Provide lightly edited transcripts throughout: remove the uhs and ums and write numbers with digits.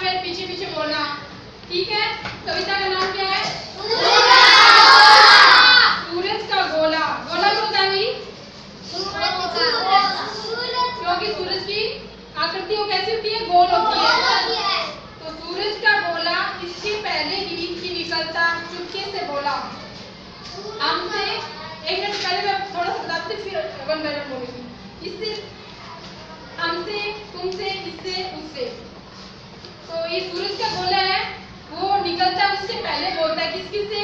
मेरे पीछे पीछे बोलना, ठीक है? कविता का नाम क्या है? सूरज का गोला। गोला क्यों होता है भाई? क्योंकि सूरज की आकृति वो कैसी होती है? गोल होती है। तो सूरज का गोला इसके पहले ही कि निकलता चुपके से बोला हमसे। एक मिनट पहले मैं थोड़ा सा बताती फिर वन बाय वन बोलूंगी। इससे, हमसे, तुमसे, इससे, उससे। तो ये सूरज का गोला है, वो निकलता उससे पहले बोलता है किस किस से?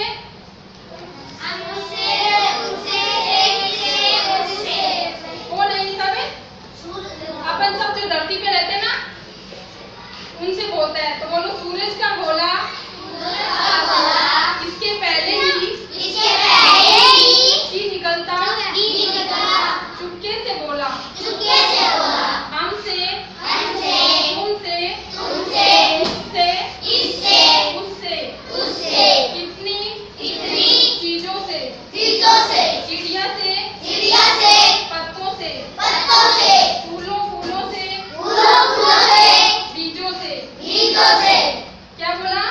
कौन है ये सब? अपन सब जो धरती पे रहते हैं ना, उनसे बोलता है। तो बोलो सूरज का गोला इसके पहले ही कि निकलता चुपके से बोला हमसे, तुमसे, इससे, उससे, कितनी चीजों से, चिड़िया से, पत्तों से, फूलों से, बीजों से। क्या बोला?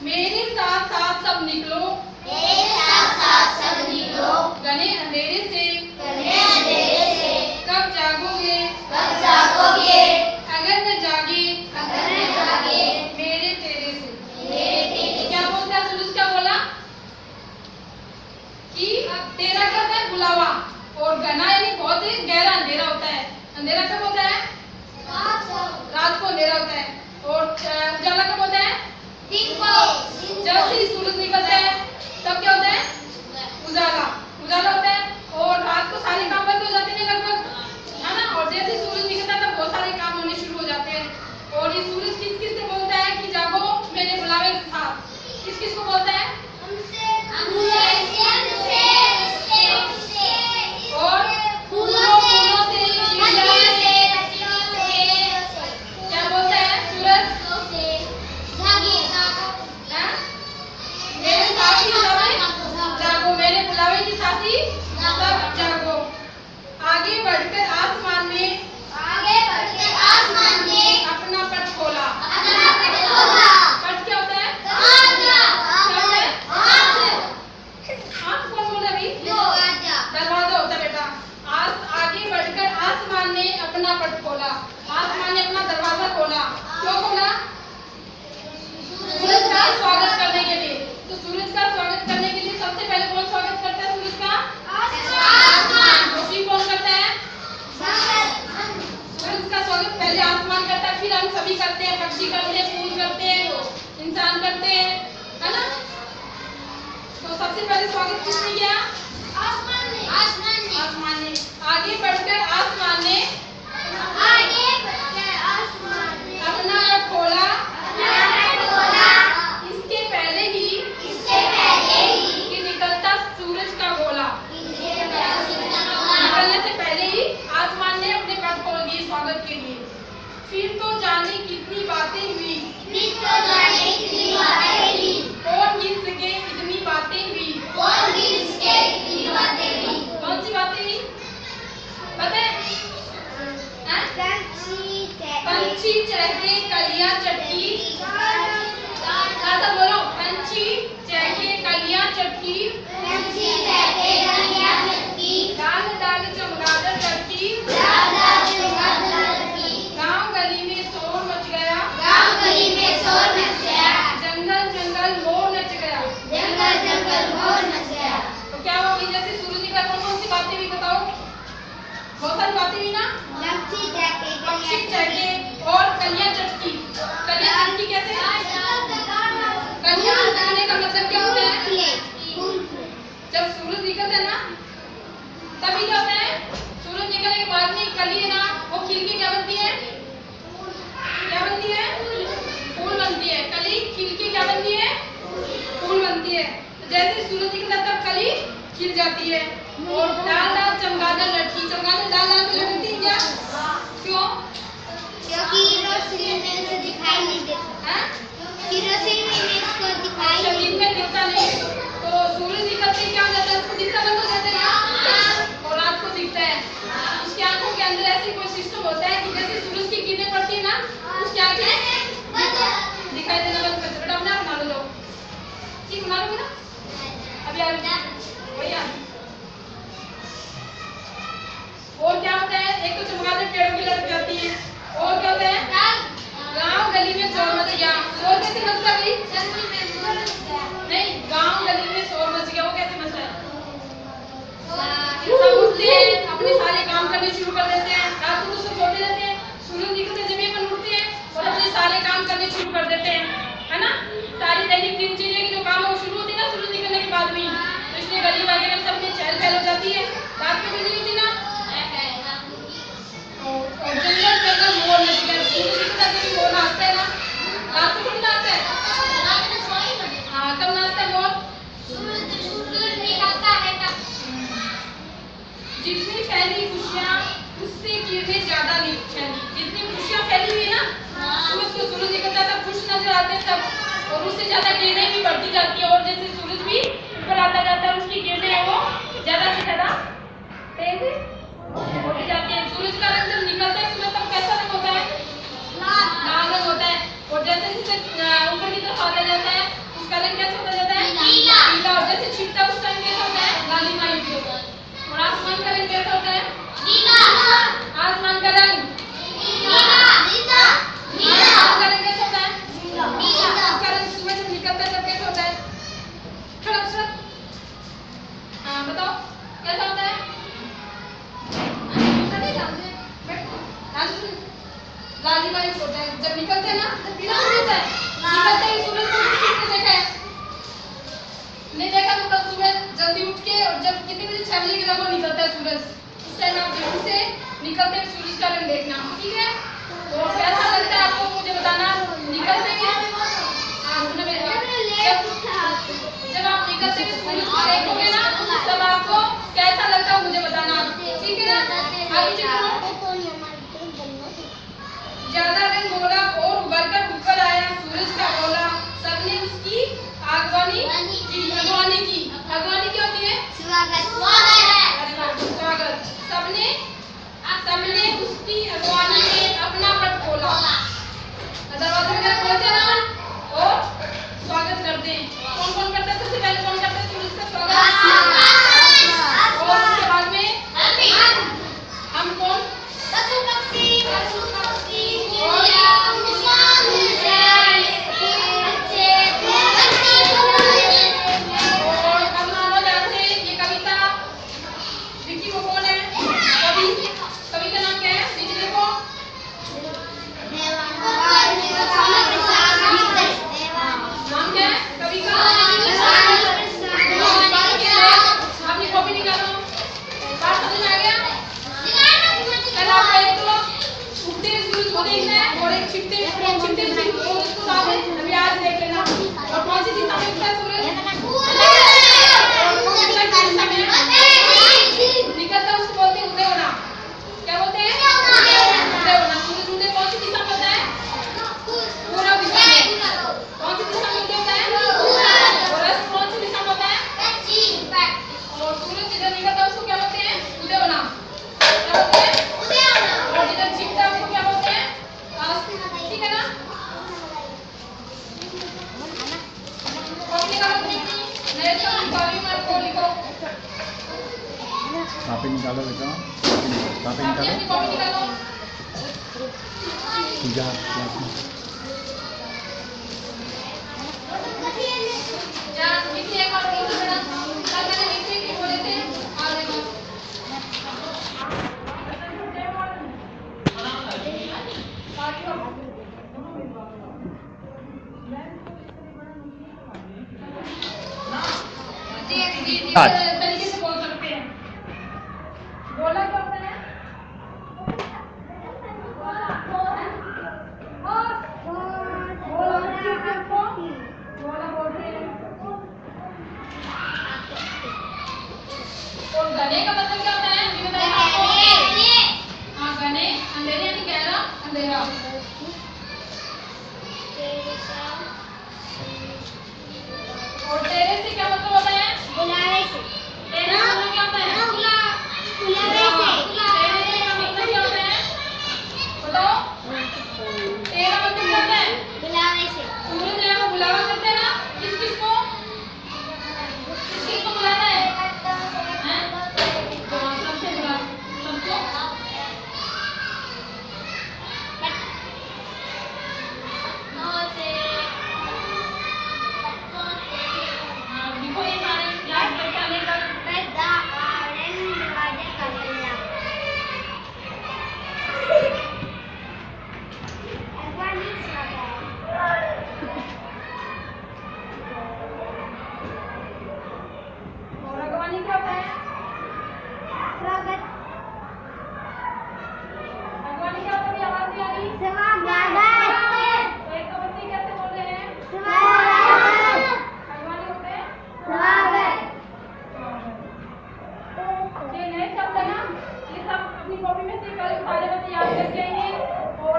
मेरे साथ साथ सब निकलो घने अंधेरे से। कब जागोगे अगर मैं जागे मेरे तेरे से। क्या बोलता है सूरज का गोला? कि तेरा क्या होता है? बुलावा। और घना यानी बहुत ही गहरा अंधेरा होता है। अंधेरा कब होता है? रात को अंधेरा होता है। और उजाला कब होता है? जब से सूरज निकलता है तब क्या होता है? उजाला होता है। और रात को सारे काम बंद हो जाते हैं लगभग, है ना? और जैसे सूरज निकलता है तब बहुत सारे काम होने शुरू हो जाते हैं। और ये सूरज किस किस से बोलता है कि जागो मेरे बुलावे के साथ? किस किस को बोलता है? और फूलों से, क्या बोलता है सूरज? मेरे साथी जागो, मेरे बुलावे के साथी सब जागो। आगे बढ़कर आसमान में अपना पट खोला। पट क्या होता है? हाथ कौन बोला भाई? दरवाजा होता है बेटा। आगे बढ़कर आसमान ने अपना पट खोला। आसमान ने अपना दरवाजा खोला। क्यों खोला? सूरज का स्वागत करने के लिए। तो सूरज का स्वागत करने के लिए सबसे पहले कौन स्वागत करता है सूरज का? आसमान। उसी कौन करता है? सूरज का स्वागत पहले आसमान करता है, फिर हम सभी करते हैं। पक्षी करते हैं, फूल करते हैं, इंसान करते हैं, है ना? तो सबसे पहले स्वागत किसने किया? आसमान ने। आगे बढ़कर आसमान ने अपना पट खोला। इसके पहले ही कि निकलता सूरज का गोला। निकलने से पहले ही आसमान ने अपने पट खोल दिए स्वागत के लिए। फिर तो जाने कितनी बातें हुई, कौन गिन सके इतनी बातें हुई। कौन सी बातें हुई पता है? पंछी चहके कलियां चटकी। बोलो पंछी चहके कलियां चटकी। डाल डाल चमगादड़ लड़की। गांव गली में शोर मच गया। जंगल जंगल मोर नच गया। तो क्या हुआ? जैसे सूरज निकला कौन सी बातें भी बताओ? बहुत सारी बातें भी ना। पक्षी चहके और कलियां चटकी। कलियां चटकी कैसे? कलियां चटकने का मतलब क्या होता है? कर देते हैं, रात को तो सब सोते रहते हैं, सूरज निकलते जमीन पर उठते हैं और अपने सारे काम करने शुरू कर देते हैं, है ना। सारी दैनिक दिनचर्या की जो काम है वो शुरू होती है ना सूरज निकलने के बाद में, तो इसलिए गली वगैरह में सबके चहल पहल हो जाती है। रात को बिजली होती ना, और जंगल जंगल मोर नदी का सूरज निकलता है, मोर नाचता है ना, रात को कब नाचता है? हाँ, कब नाचता है मोर? जितनी फैली खुशियाँ उससे किरणें ज्यादा नहीं फैली, जितनी खुशियाँ फैली हुई है ना, सूरज निकलता है खुश नजर आते हैं सब, और उससे ज्यादा किरणें भी बढ़ती जाती है, और जैसे सूरज भी ऊपर आता जाता है उसकी किरणें है वो ज्यादा से ज्यादा तेज होती जाती है। सूरज का रंग जब निकलता है सूरज तब कैसा रंग होता है? लाल रंग होता है, और जैसे जैसे ऊपर की तरफ आता जाता है उसका रंग कैसा होता जाता है? पीला। और जैसे छिपता है उसका रंग कैसा होता है? लालिमाई होता है। और आसमान का रंग कैसा होता है? नीला। आसमान का रंग नीला। आसमान का रंग कैसा होता है? नीला। उसका रंग सूरज जब निकलता है तब कैसा होता है? खड़क खड़क। हाँ बताओ कैसा होता है? लालिमाई होता है, जब निकलते हैं ना तब पीला होता है, निकलते ही सूरज को किसने देखा है? नहीं देखा तो कल सुबह जल्दी उठ के, और जब कितने बजे 6 बजे के लगभग निकलता है सूरज, उस टाइम आप जरूर से निकलते हुए सूरज का रंग देखना, ठीक है। तो कैसा लगता है आपको मुझे बताना, निकलते हुए जब आप निकलते हुए सूरज को देखोगे ना तब आपको कैसा लगता है मुझे बताना, ठीक है ना। आगे चलो, ज्यादा रंग बोला और उभरकर ऊपर आया सूरज का बोला, सबने उसकी अगवानी की। अगवानी की क्या होती है? स्वागत। सबने उसकी अगवानी में अपना पट खोला, दरवाजा वगैरह खोलते हैं ना और स्वागत करते हैं। कौन कौन करता है? सबसे पहले कौन करता है सूरज का स्वागत? और उसके बाद में हम कौन? पशु पक्षी। कॉपी निकालो बेटा, कॉपी निकालो। जा क्लास में। तरीके से बोल सकते हैं। बोला क्या होता है? और घने का मतलब क्या होता है? हाँ, घने अंधेरे यानी गहरा अंधेरा। और तेरे से क्या मतलब होता है?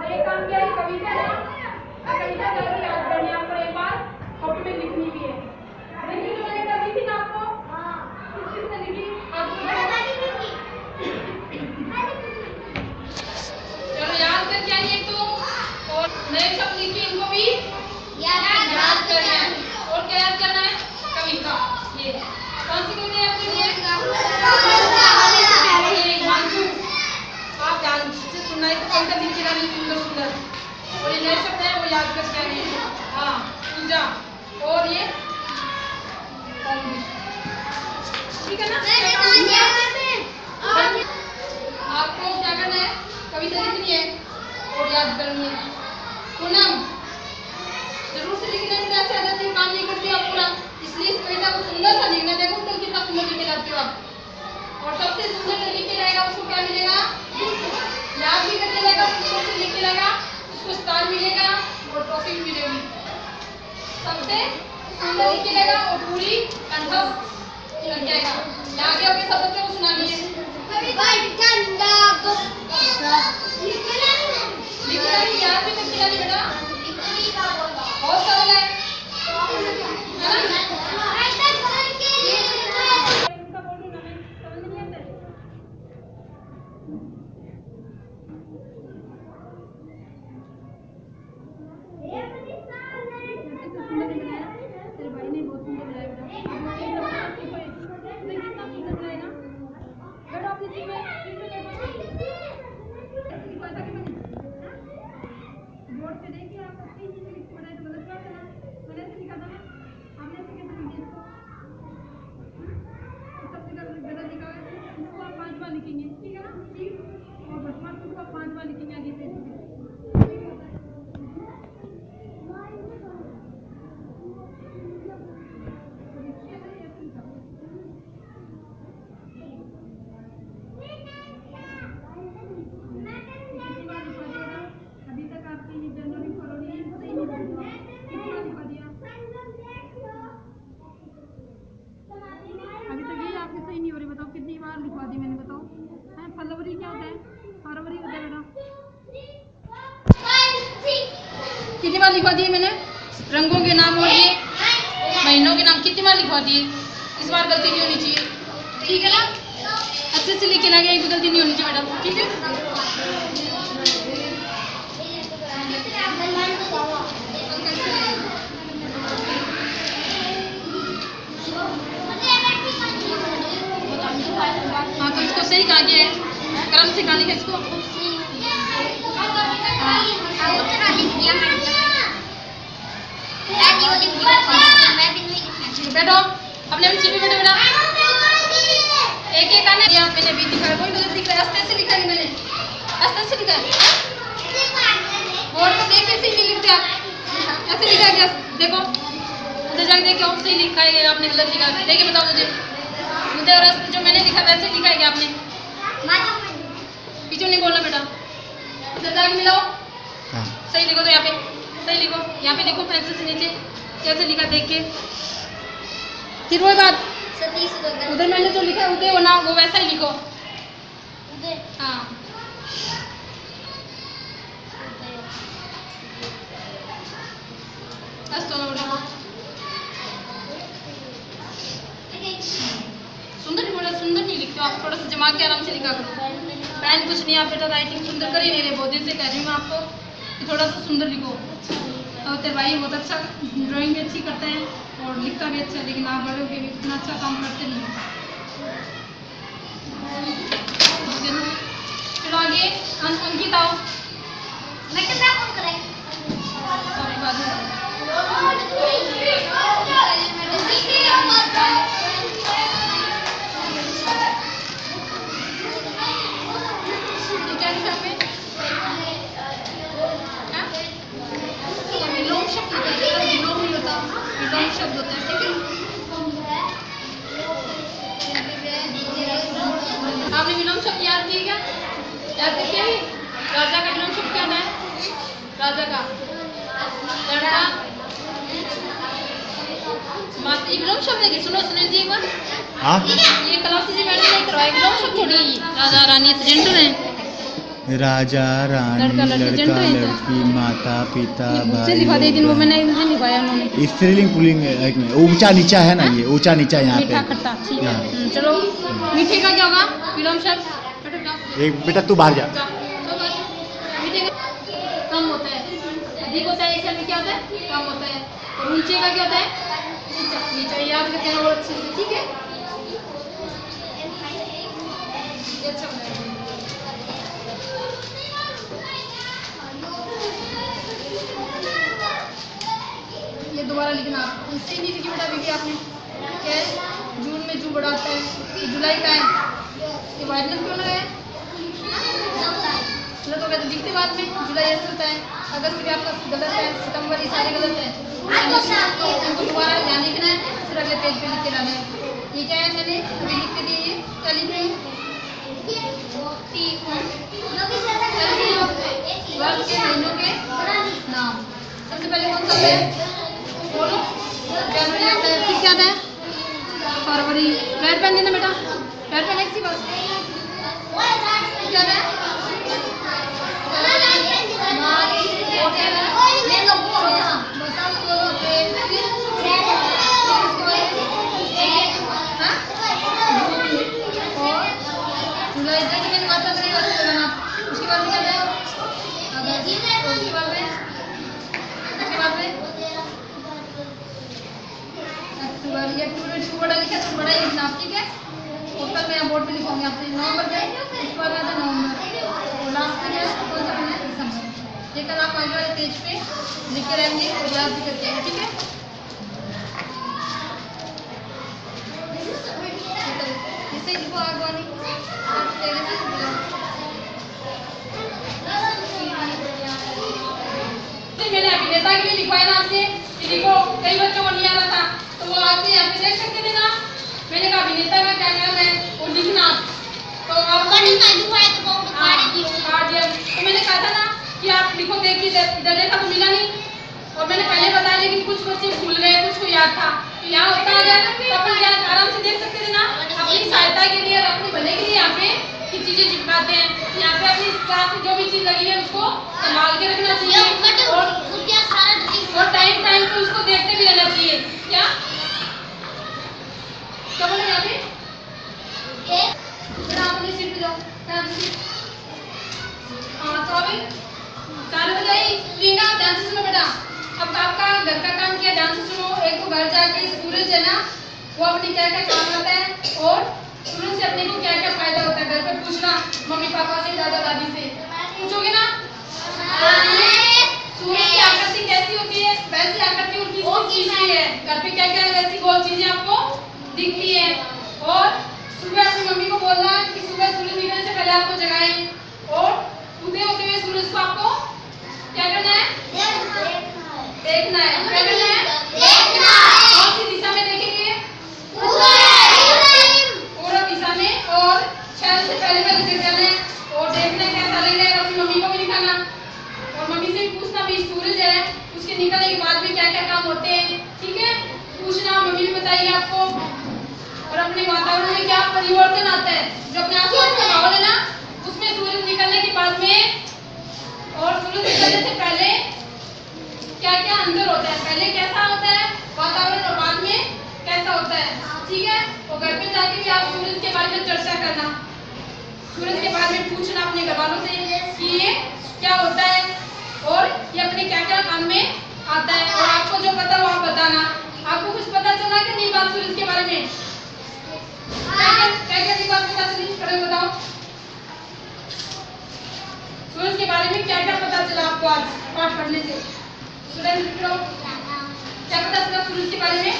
और एक काम क्या है, कविता है, कविता जरूर याद करनी है आपको, एक बार कॉपी में लिखनी भी है। लिखी जो मैंने कर दी थी ना आपको, किसने लिखी? चलो याद करके आइए तो, और नए शब्द लिखिए, इनको भी याद करना है। और क्या याद करना है? कविता। ये कौन सी कविता याद करनी है? आप ध्यान से सुनना है, तो कविता लिखी रहनी सुंदर सुंदर। और ये नए शब्द है वो याद करके आइए। हाँ, पूजा और ये ठीक है ना? आपको क्या करना है? कविता लिखनी है और याद करनी है। पूनम जरूर से लिखना है, ऐसे आदत ये काम नहीं करती आप पूरा, इसलिए इस कविता को सुंदर सा लिखना। देखो कल कितना सुंदर लिख के लाती हो आप। और सबसे सुंदर जो लिख के लाएगा उसको क्या मिलेगा? याद भी करके लाएगा, सुंदर से लिख के लाएगा, उसको स्टार मिलेगा और ट्रॉफी भी मिलेगी। सबसे सुंदर लिख के लाएगा और पूरी कंठस्थ लग जाएगा। आगे आगे सब बच्चों को सुनानी है। लिख के लानी, याद भी करके लानी बेटा, बहुत सरल है ना? फरवरी क्या होता है? फरवरी होता है बेटा। कितनी बार लिखवा दिए मैंने रंगों के नाम और ये महीनों के नाम, कितनी बार लिखवा दिए? इस बार गलती नहीं होनी चाहिए, ठीक है ना? अच्छे से लिख के लागे, एक भी गलती नहीं होनी चाहिए बेटा, ठीक है? हाँ तो इसको सही कहा गया है, क्रम से कहा लिखा इसको। बैठो अपने सीट पे बैठो बेटा। एक एक आने दिया मैंने भी दिखाया, कोई गलत दिख रहा है? आस्ते से लिखा है मैंने, आस्ते से लिखा है। बोर्ड को देख के सही लिखते आप, ऐसे लिखा है क्या? देखो उधर जाके देखो सही लिखा है या आपने गलत लिखा है? देखिए बताओ मुझे और जो मैंने लिखा वैसे लिखा है क्या आपने? पीछे नहीं बोलना बेटा, इधर जाके मिलाओ, सही लिखो। तो यहाँ पे सही लिखो, यहाँ पे देखो पेंसिल से नीचे कैसे लिखा देख के। फिर वही बात, उधर मैंने जो लिखा है उधर वो ना, वो वैसा ही लिखो। हाँ सुंदर बोला, सुंदर नहीं लिखते आप, थोड़ा सा जमा के आराम से लिखा करो। पेन कुछ नहीं, आप बेटा राइटिंग सुंदर कर ही नहीं रहे, बहुत दिन से कह रही हूँ मैं आपको कि थोड़ा सा सुंदर लिखो। और तेरे भाई बहुत अच्छा ड्राइंग भी अच्छी करते हैं और लिखता भी अच्छा है, लेकिन आप बड़े होके भी इतना अच्छा काम करते नहीं हो। चलो आगे अंकित आओ। मैं कितना कौन करें? शब्द होता है, ठीक है? आपने विलोम शब्द याद किए क्या? याद किए? राजा का विलोम शब्द क्या है? राजा का लड़का, माता, ये विलोम शब्द है कि सुनो सुनील जी एक बार। हाँ ये क्लास जी मैडम ने करवाया, विलोम शब्द थोड़ी राजा रानी जेंटल है। राजा रानी, लड़का, लड़की, लड़का जेंडर है तो। लड़की, माता पिता से भाई लिखा दे दिन वो बहन। मैंने नहीं लिखाया उन्होंने। स्त्रीलिंग पुल्लिंग एक में ऊंचा नीचा है ना, ये ऊंचा नीचा यहाँ मीठा पे। खट्टा, ठीक है। हाँ। चलो मीठे का क्या होगा विलोम शब्द? बेटा जाओ। एक बेटा तू बाहर जा। मीठे का कम होता है, अधिक होता है, एक शब्द क्या होता है कम होता है। और ऊंचे का क्या होता है नीचा, नीचा याद करके ना और अच्छे से, ठीक है। ये अच्छा बना है। ये दोबारा लिखना, इससे नहीं लिखी बेटा बीबी आपने। क्या है जून में जू बड़ा आता है, ये जुलाई का है, ये वाइटनर क्यों लगाया है? गलत हो गया तो दिखते बाद में, जुलाई ऐसे होता है, अगस्त भी आपका गलत है, सितंबर ये सारे गलत है। तो इनको दोबारा ध्यान लिखना है, फिर अगले पेज पे लिख के लाना है। ये क्या है मैंने अभी लिख के दिए, ये क्या लिख रही हूँ? वर्ष के महीनों के नाम। सबसे पहले कौन सा है? बोलो। जनवरी आता है, फिर क्या आता है? फरवरी। रेड पेन देना बेटा, रेड पेन एक सी बस। क्या आता है? बड़ा लिखा तो बड़ा ही लिखना आप, ठीक है। टोटल मैं बोर्ड पे लिखूंगी आपसे नवंबर का, उसके बाद आता नवंबर और लास्ट में है कौन सा महीना? दिसंबर। ये कल आप आगे वाले पेज पे लिख के रहेंगे और याद भी करके आएंगे, ठीक है। इससे लिखो आगवानी तेरे से मैंने अभिनेता के लिए लिखवाया ना आपसे कि लिखो, कई बच्चों को नहीं आ रहा था तो वो आपसे यहाँ पे देख सकते थे ना। मैंने कहा अभिनेता का क्या नाम है वो लिखना, तो आप काट दिया। तो मैंने कहा था ना कि आप लिखो, देखिए इधर देखा तो मिला नहीं, और मैंने पहले बताया लेकिन कुछ बच्चे भूल गए, कुछ को याद था। तो यहाँ होता है तो अपन यहाँ आराम से देख सकते थे ना, अपनी सहायता के लिए और अपने भले के लिए यहाँ पे की चीजें चिपकाते हैं। यहाँ पे अपनी क्लास में जो भी चीज लगी है उसको संभाल के रखना चाहिए और टाइम टाइम पे उसको देखते भी रहना चाहिए। क्या क्या बोले यहाँ पे? अपनी सीट पे जाओ। हाँ तो अभी 4 बजे आई प्रियंका, ध्यान से सुनो बेटा। अब आपका घर का काम किया, ध्यान से सुनो। एक तो घर जाके सूरज है ना, वो अपनी क्या क्या काम करता है और सूरज से अपने को क्या क्या फायदा होता है, घर पे पूछना मम्मी पापा से, दादा दादी से पूछोगे ना। सूरज की आकृति कैसी होती है, वैसी आकृति उनकी चीज की है। घर पे क्या क्या है वैसी गोल चीजें आपको दिखती है। और सुबह अपनी मम्मी को बोलना कि सुबह सूरज निकलने से पहले आपको जगाएं और उदय होते हुए सूरज को आपको क्या करना है? देखना है। क्या करना है? कौन सी दिशा में देखेंगे? पूर्व दिशा में। और 6 से पहले पहले देखना है और देखना कैसा लग रहा है, अपनी मम्मी को भी दिखाना और मम्मी से भी पूछना भी सूरज है उसके निकलने के बाद भी क्या क्या काम होते हैं, ठीक है। पूछना, मम्मी भी बताइए आपको। और अपने वातावरण में क्या परिवर्तन आता है, जो अपने आसपास का माहौल है ना उसमें सूरज निकलने के बाद में और सूरज निकलने से पहले क्या क्या अंतर होता है, पहले कैसा होता है वातावरण और बाद में कैसा होता है, ठीक है। और घर पे जाके भी आप सूरज के बारे में चर्चा करना, सूरज के बारे में पूछना अपने घर वालों से कि ये क्या होता है और ये अपने क्या क्या काम में आता है। और आपको जो पता वो आप बताना। आपको कुछ पता चला कि नहीं बात सूरज के बारे में? क्या क्या बात पता चली, करें बताओ। सूरज के बारे में क्या क्या पता चला आपको आज पाठ पढ़ने से? स्टूडेंट क्या पता चला सूरज के बारे में?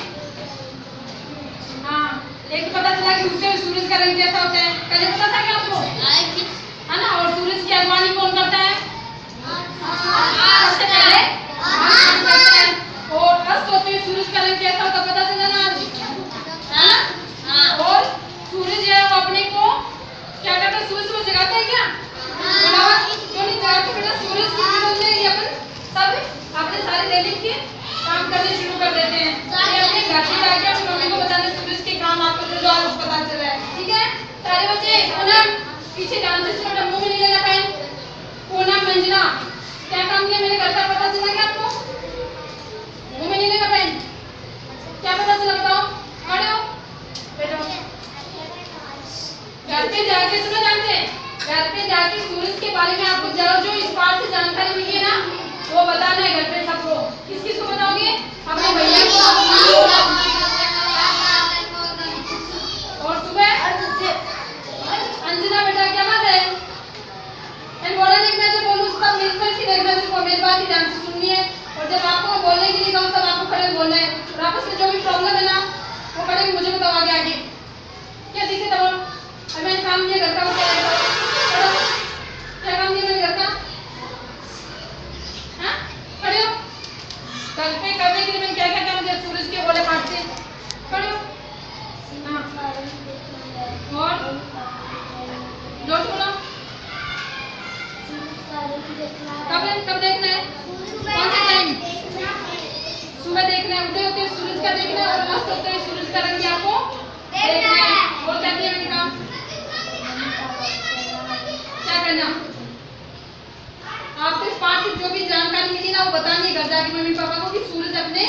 हाँ, एक पता चला कि उगते हुए सूरज का रंग कैसा होता है, पहले पता था क्या आपको? है ना। और सूरज की अगवानी कौन करता है? सबसे पहले करता है। और अस्त होते हुए सूरज का रंग कैसा होता है पता चला ना आज, है ना। और सूरज है वो अपने को क्या करता है, सूरज को जगाता है क्या? क्यों नहीं जगाता बेटा? सूरज की विरोध में ये अपन सब अपने सारे दैनिक के काम करने शुरू कर देते हैं। ये अपने घर से जाके अपनी मम्मी को बताने सूरज के काम आपको जो आज पता चला है, ठीक है। सारे बच्चे पीछे ध्यान से सुनो, मुंह में नहीं लेना पेन। पता चला क्या आपको? मुंह में नहीं लेना पेन। क्या पता चला बताओ? खड़े हो बैठो। घर पे जाके सुनो जानते हैं, घर पे जाके सूरज के बारे में आपको जो इस बात से जानकारी मिली है ना वो बताना है घर पे सबको। किस किस को बताओगे? अपने भैया को। और सुबह अंजना बेटा क्या बात है? मैं बोला नहीं, मैं जब बोलूँ तब मिलकर के देखना सीखो, मेरी बात ही ध्यान से सुननी है। और जब आपको बोलने के लिए कहूँ तब आपको खड़े बोलना है। और आपस में जो भी प्रॉब्लम है ना वो खड़े मुझे बताओ आगे आगे। क्या दिक्कत है बोलो? और मैंने काम दिया घर का, वो क्या है? क्या काम दिया मैंने घर का? हाँ खड़े हो। घर पे करने के लिए मैंने क्या क्या काम दिया सूरज के बोले पाठ से? खड़े हो। हाँ और जोर से बोलो। कब देखना है? कौन सा टाइम? सुबह देखना है, उदय होते सूरज का देखना है और अस्त होते सूरज का रंग आपको देखना है। और क्या दिया मैंने काम? क्या करना? आपको इस पाठ से जो भी जानकारी मिली ना वो बतानी है घर जाके मम्मी पापा को कि सूरज अपने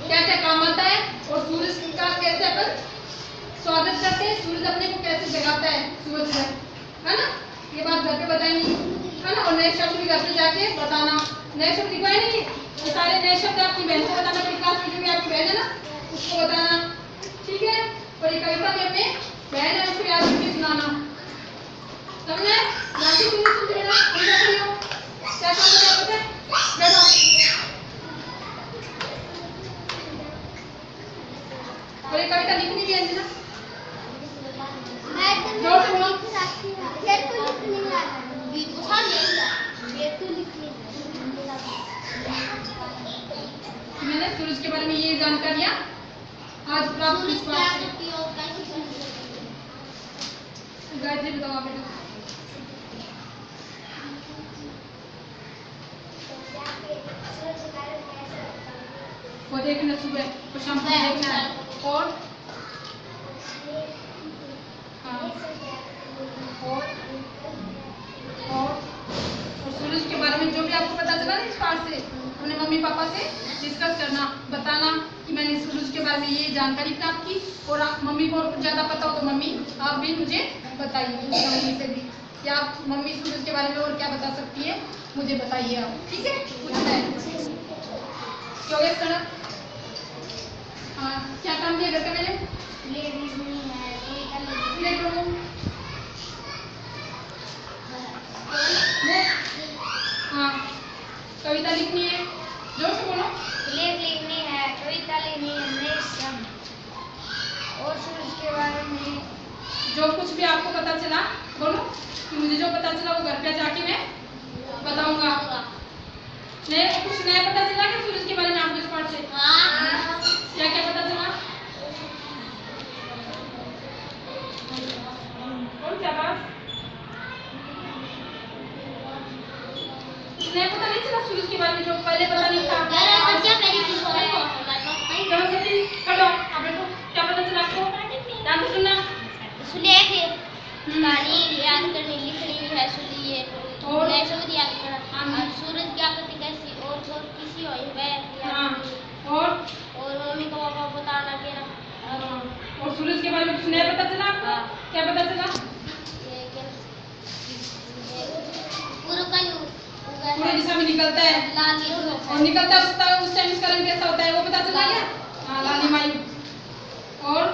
क्या क्या काम आता है और सूरज का कैसे अपन स्वागत करते हैं, सूरज अपने को कैसे जगाता है सूरज है ना। ये बात घर पे बताएंगी है ना। और नए शब्द भी घर पे जाके बताना। नए शब्द लिखवाए नहीं, ये सारे नए शब्द आपकी बहन को बताना, अपनी क्लास में जो भी आपकी बहन है ना उसको बताना, ठीक है। और ये कविता भी अपने बहन है उसको याद करके सुनाना, समझे? बाकी तुम सुनते रहना। क्या काम होता है बैठो। और ये कविता लिखनी भी है अंजना, जोर से बोलो। मैंने सूरज के बारे में ये जानकारियाँ आज प्राप्त इस बात से। गायत्री बताओ बेटा। वो देखना सुबह और शाम को देखना है। और हाँ और सूरज के बारे में जो भी आपको पता चला ना इस पाठ से अपने मम्मी पापा से डिस्कस करना, बताना कि मैंने सूरज के बारे में ये जानकारी प्राप्त की। और आप मम्मी को ज़्यादा पता हो तो मम्मी आप भी मुझे बताइए, मम्मी से भी कि आप मम्मी सूरज के बारे में और क्या बता सकती है मुझे बताइए आप, ठीक है। क्यों गए सड़क? हाँ क्या काम दिया घर का मैंने? हाँ कविता लिखनी है, जोर से बोलो। लिखनी है, कविता लिखनी है और सूरज के बारे में जो कुछ भी आपको पता चला बोलो कि मुझे जो पता चला वो घर पे जाके मैं बताऊंगा। नए कुछ नया पता चला क्या सूरज के बारे में आपको इस पाठ से? क्या क्या पता चला? और क्या बात? नया पता नहीं चला सूरज के बारे में जो पहले पता नहीं था? क्या पता चला आपको? ध्यान से सुनना। कहानी याद करनी लिखनी भी है सुनिए और नए शब्द याद करना और सूरज की आकृति कैसी और किसी हो वह और मम्मी को पापा बताना के और सूरज के बारे में कुछ नया पता चला आपको? क्या पता चला? पूरे दिशा में निकलता है और निकलता है उस टाइम इसका रंग कैसा होता है वो पता चला क्या? हाँ लालिमायु। और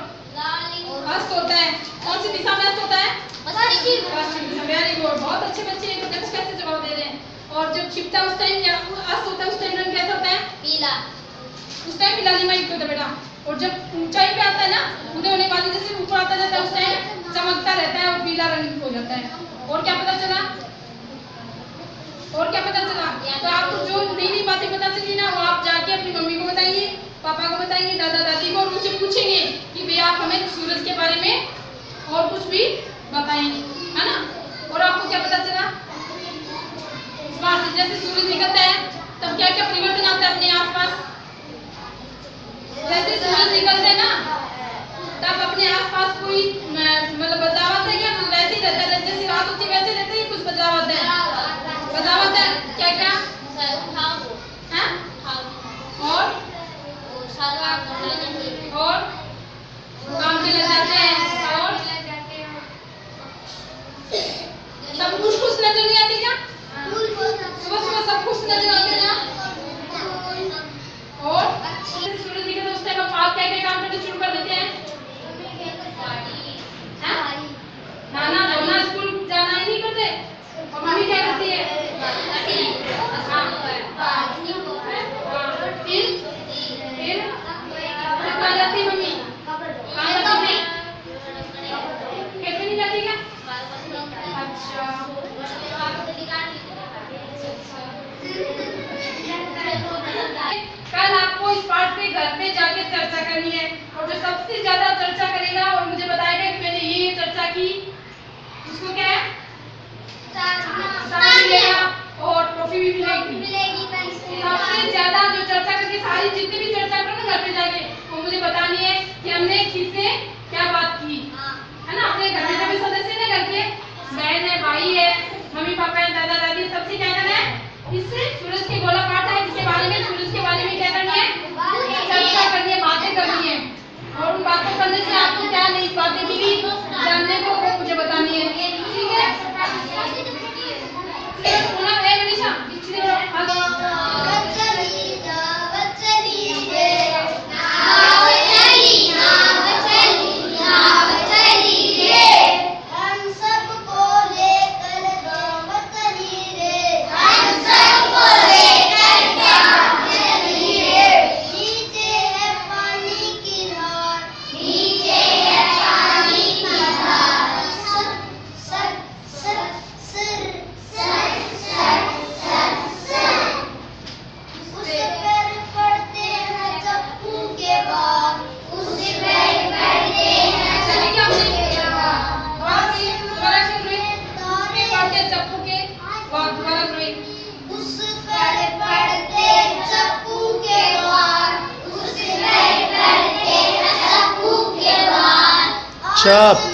अस्त होता है, कौन सी दिशा में अस्त होता है? पश्चिम दिशा। वेरी गुड, बहुत अच्छे बच्चे हैं, तो देखो कैसे जवाब दे रहे हैं। और जब छिपता है उस टाइम या अस्त होता है उस टाइम रंग कैसा होता है? पीला। उस टाइम भी लालिमायु होता है बेटा। और जब ऊंचाई पे आता है ना उदय होने वाली जैसे ऊपर आता जाता है उस टाइम चमकता रहता है और पीला रंग हो जाता है। और क्या पता चला? और क्या पता चला? तो आपको जो नई नई बातें पता चली ना वो आप जाके अपनी मम्मी को बताएंगे, पापा को बताएंगे, दादा दादी को, और उनसे पूछेंगे कि भैया आप हमें सूरज के बारे में और कुछ भी बताएंगे, है ना। और आपको क्या पता चला? जैसे सूरज निकलता है तब क्या क्या परिवर्तन आता है अपने आसपास? जैसे सूरज निकलता है ना तब अपने आसपास कोई मतलब बदलाव आता है क्या? वैसे ही रहता है, जैसे रात होती है वैसे रहता है, कुछ बदलाव आता है? बदलाव आता है क्या क्या? खुश नजर आते हैं आप? और सूरज दिखे तो उस टाइम आप क्या क्या काम करने शुरू कर देते हैं? हैं? नाना धोना स्कूल जाना ही नहीं करते? और मम्मी क्या करती है? फिर कहाँ जाती है मम्मी? कहाँ जाती है? खेत में नहीं जाती क्या? अच्छा। कल आपको इस पाठ पे घर पे जाके चर्चा करनी है और जो सबसे ज्यादा चर्चा करेगा और मुझे बताएगा कि मैंने ये चर्चा की, उसको क्या है? सामान मिलेगा और ट्रॉफी भी मिलेगी। सबसे ज्यादा जो चर्चा करके सारी जितनी भी चर्चा करो ना घर पे जाके, वो मुझे बतानी है कि हमने किससे क्या बात की, है ना? अपने घर में सभी सदस्य ने, घर के बहन है, भाई है, मम्मी पापा है, दादा दादी, सबसे क्या करना है? इससे सूरज के गोला पाठ है जिसके बारे में, सूरज के बारे में क्या करनी है? चर्चा करनी है, बातें करनी है। और उन बातों करने से आपको क्या नई बातें मिली जानने को, वो मुझे बतानी है। ठीक है? सुना है मनीषा? चुप।